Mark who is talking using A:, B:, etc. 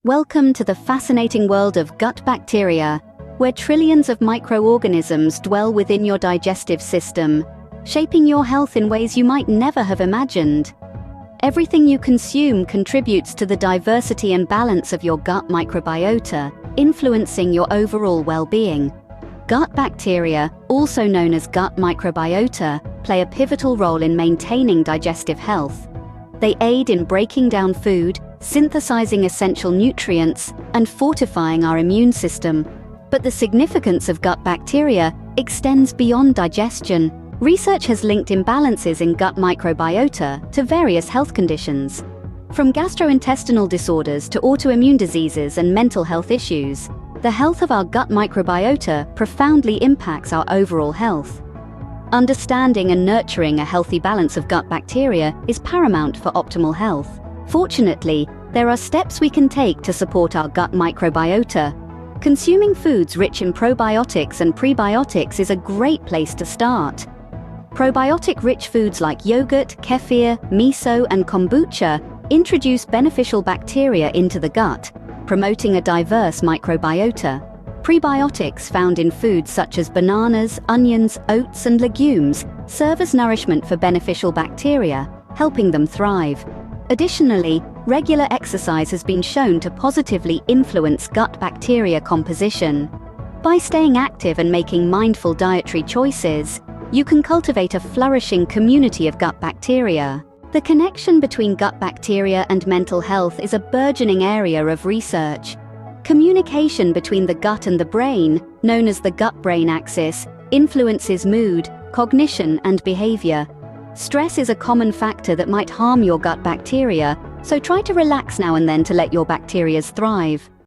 A: Welcome to the fascinating world of gut bacteria, where trillions of microorganisms dwell within your digestive system, shaping your health in ways you might never have imagined. Everything you consume contributes to the diversity and balance of your gut microbiota, influencing your overall well-being. Gut bacteria, also known as gut microbiota, play a pivotal role in maintaining digestive health. They aid in breaking down food, synthesizing essential nutrients, and fortifying our immune system. But the significance of gut bacteria extends beyond digestion. Research has linked imbalances in gut microbiota to various health conditions. From gastrointestinal disorders to autoimmune diseases and mental health issues, the health of our gut microbiota profoundly impacts our overall health. Understanding and nurturing a healthy balance of gut bacteria is paramount for optimal health. Fortunately, there are steps we can take to support our gut microbiota. Consuming foods rich in probiotics and prebiotics is a great place to start. Probiotic-rich foods like yogurt, kefir, miso, and kombucha introduce beneficial bacteria into the gut, promoting a diverse microbiota. Prebiotics found in foods such as bananas, onions, oats, and legumes serve as nourishment for beneficial bacteria, helping them thrive. Additionally, regular exercise has been shown to positively influence gut bacteria composition. By staying active and making mindful dietary choices, you can cultivate a flourishing community of gut bacteria. The connection between gut bacteria and mental health is a burgeoning area of research. Communication between the gut and the brain, known as the gut-brain axis, influences mood, cognition, and behavior. Stress is a common factor that might harm your gut bacteria, so try to relax now and then to let your bacteria thrive.